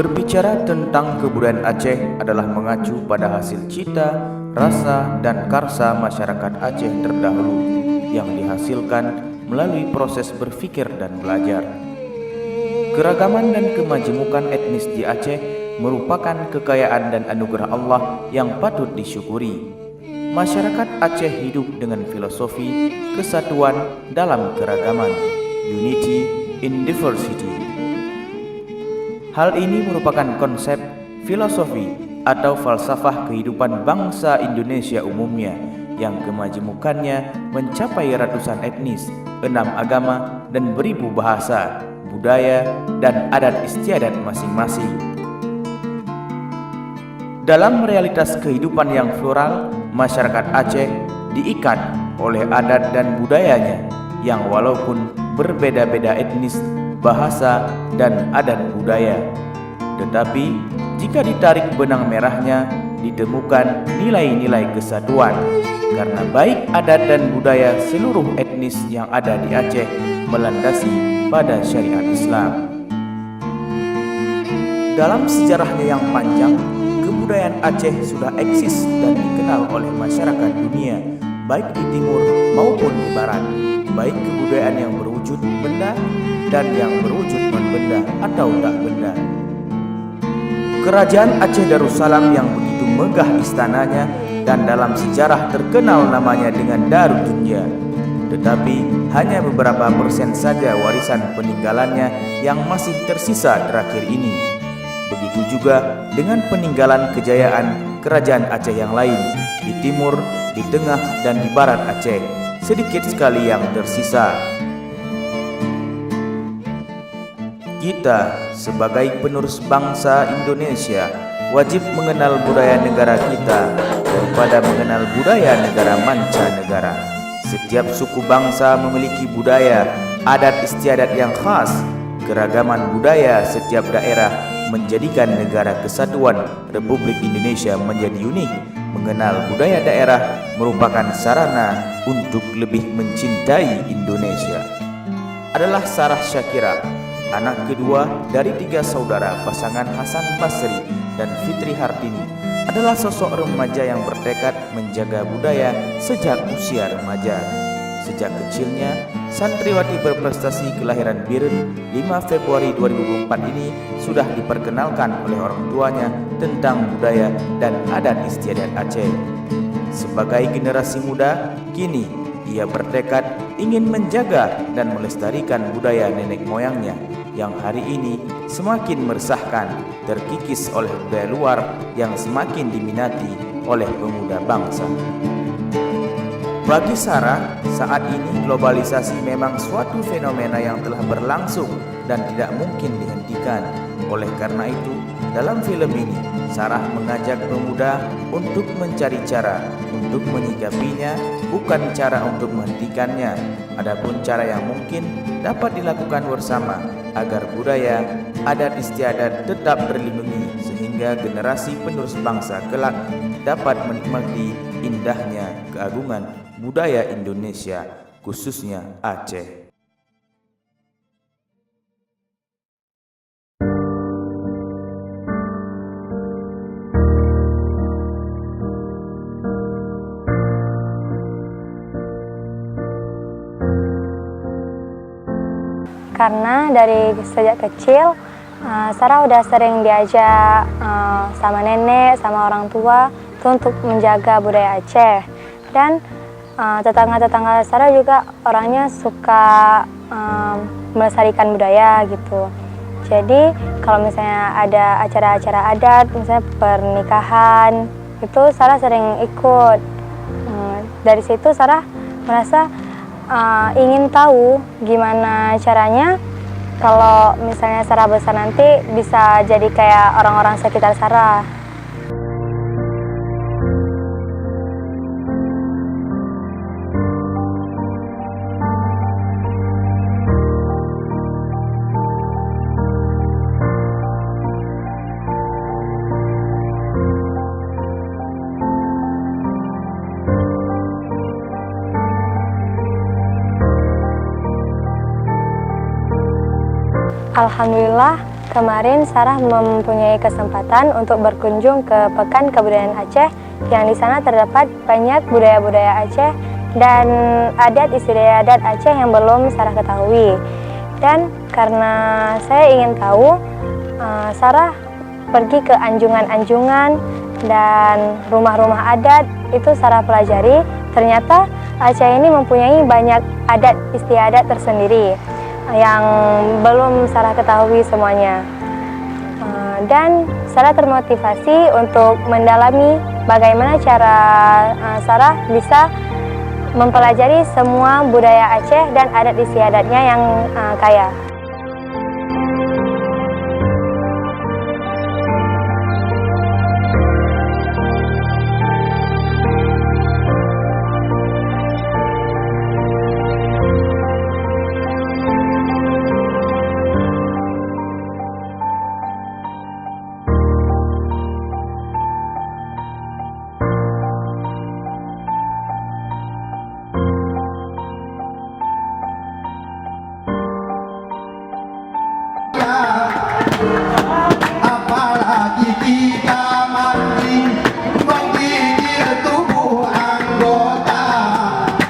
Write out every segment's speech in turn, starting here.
Berbicara tentang kebudayaan Aceh adalah mengacu pada hasil cita, rasa, dan karsa masyarakat Aceh terdahulu yang dihasilkan melalui proses berpikir dan belajar. Keragaman dan kemajemukan etnis di Aceh merupakan kekayaan dan anugerah Allah yang patut disyukuri. Masyarakat Aceh hidup dengan filosofi kesatuan dalam keragaman, unity in diversity. Hal ini merupakan konsep, filosofi, atau falsafah kehidupan bangsa Indonesia umumnya yang kemajemukannya mencapai ratusan etnis, 6 agama, dan beribu bahasa, budaya, dan adat istiadat masing-masing. Dalam realitas kehidupan yang plural, masyarakat Aceh diikat oleh adat dan budayanya yang walaupun berbeda-beda etnis, bahasa, dan adat budaya. Tetapi jika ditarik benang merahnya, ditemukan nilai-nilai kesatuan, karena baik adat dan budaya seluruh etnis yang ada di Aceh melandasi pada syariat Islam. Dalam sejarahnya yang panjang, kebudayaan Aceh sudah eksis dan dikenal oleh masyarakat dunia, baik di timur maupun di barat, baik kebudayaan yang berwujud benda dan yang berwujud non-benda atau tak benda. Kerajaan Aceh Darussalam yang begitu megah istananya dan dalam sejarah terkenal namanya dengan Darut Dunya, tetapi hanya beberapa persen saja warisan peninggalannya yang masih tersisa terakhir ini. Begitu juga dengan peninggalan kejayaan kerajaan Aceh yang lain di timur, di tengah, dan di barat Aceh. Sedikit sekali yang tersisa. Kita sebagai penerus bangsa Indonesia wajib mengenal budaya negara kita daripada mengenal budaya negara mancanegara. Setiap suku bangsa memiliki budaya, adat istiadat yang khas. Keragaman budaya setiap daerah menjadikan negara kesatuan Republik Indonesia menjadi unik. Mengenal budaya daerah merupakan sarana untuk lebih mencintai Indonesia. Adalah Sarah Syakira, anak kedua dari 3 saudara pasangan Hasan Basri dan Fitri Hartini, adalah sosok remaja yang bertekad menjaga budaya sejak usia remaja. Sejak kecilnya, santriwati berprestasi kelahiran Biren 5 Februari 2004 ini sudah diperkenalkan oleh orang tuanya tentang budaya dan adat istiadat Aceh. Sebagai generasi muda, kini ia bertekad ingin menjaga dan melestarikan budaya nenek moyangnya yang hari ini semakin meresahkan, terkikis oleh budaya luar yang semakin diminati oleh pemuda bangsa. Bagi Sarah, saat ini globalisasi memang suatu fenomena yang telah berlangsung dan tidak mungkin dihentikan. Oleh karena itu, dalam film ini, Sarah mengajak pemuda untuk mencari cara untuk menyikapinya, bukan cara untuk menghentikannya. Adapun cara yang mungkin dapat dilakukan bersama agar budaya, adat istiadat tetap terlindungi sehingga generasi penerus bangsa kelak dapat menikmati indahnya keagungan budaya Indonesia, khususnya Aceh. Karena dari sejak kecil, Sarah udah sering diajak sama nenek, sama orang tua untuk menjaga budaya Aceh. Dan tetangga-tetangga Sarah juga orangnya suka melestarikan budaya gitu. Jadi kalau misalnya ada acara-acara adat, misalnya pernikahan, itu Sarah sering ikut. Dari situ Sarah merasa ingin tahu gimana caranya kalau misalnya Sarah besar nanti bisa jadi kayak orang-orang sekitar Sarah. Alhamdulillah, kemarin Sarah mempunyai kesempatan untuk berkunjung ke Pekan Kebudayaan Aceh, yang di sana terdapat banyak budaya-budaya Aceh dan adat istiadat Aceh yang belum Sarah ketahui. Dan karena saya ingin tahu, Sarah pergi ke anjungan-anjungan dan rumah-rumah adat, itu Sarah pelajari. Ternyata Aceh ini mempunyai banyak adat istiadat tersendiri yang belum Sarah ketahui semuanya. Dan Sarah termotivasi untuk mendalami bagaimana cara Sarah bisa mempelajari semua budaya Aceh dan adat istiadatnya yang kaya. Apalagi kita mandi menggigil tubuh anggota,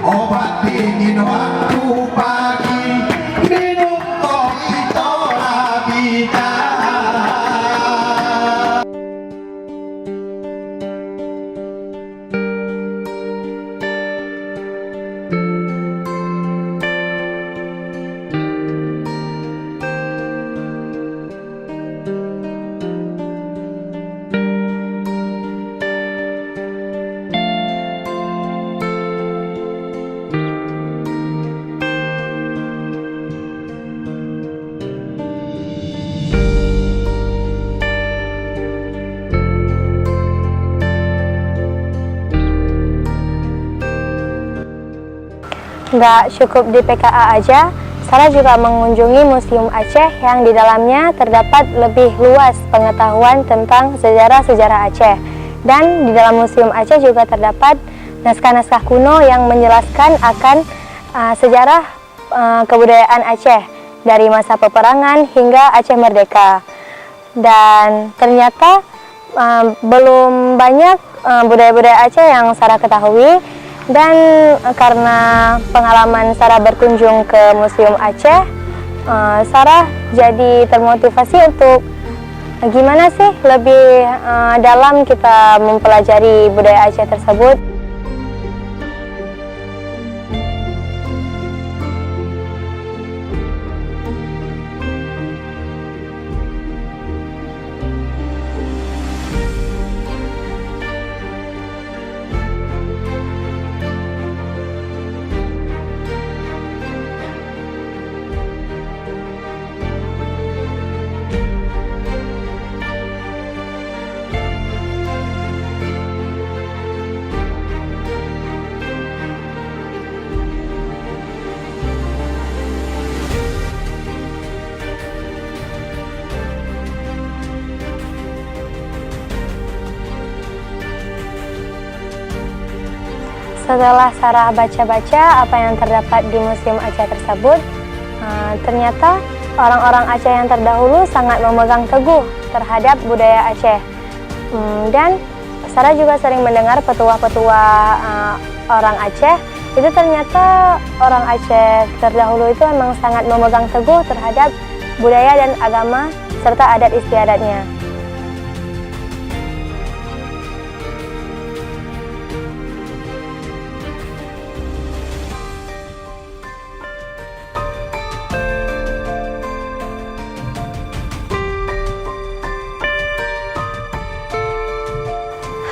obat dingin waktu pagi, minum kopi Torabita. Nggak cukup di PKA aja, Sarah juga mengunjungi Museum Aceh yang di dalamnya terdapat lebih luas pengetahuan tentang sejarah-sejarah Aceh. Dan di dalam Museum Aceh juga terdapat naskah-naskah kuno yang menjelaskan akan sejarah kebudayaan Aceh dari masa peperangan hingga Aceh merdeka. Dan ternyata belum banyak budaya-budaya Aceh yang Sarah ketahui. Dan karena pengalaman Sarah berkunjung ke Museum Aceh, Sarah jadi termotivasi untuk gimana sih lebih dalam kita mempelajari budaya Aceh tersebut. Setelah Sarah baca-baca apa yang terdapat di Museum Aceh tersebut, ternyata orang-orang Aceh yang terdahulu sangat memegang teguh terhadap budaya Aceh. Dan Sarah juga sering mendengar petua-petua orang Aceh, itu ternyata orang Aceh terdahulu itu memang sangat memegang teguh terhadap budaya dan agama serta adat istiadatnya.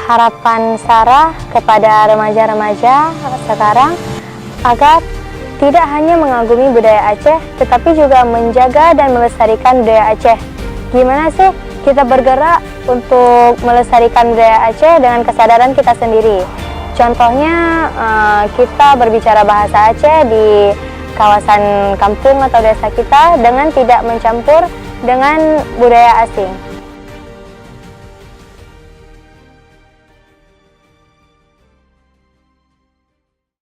Harapan Sarah kepada remaja-remaja sekarang agar tidak hanya mengagumi budaya Aceh, tetapi juga menjaga dan melestarikan budaya Aceh. Gimana sih kita bergerak untuk melestarikan budaya Aceh dengan kesadaran kita sendiri? Contohnya kita berbicara bahasa Aceh di kawasan kampung atau desa kita dengan tidak mencampur dengan budaya asing.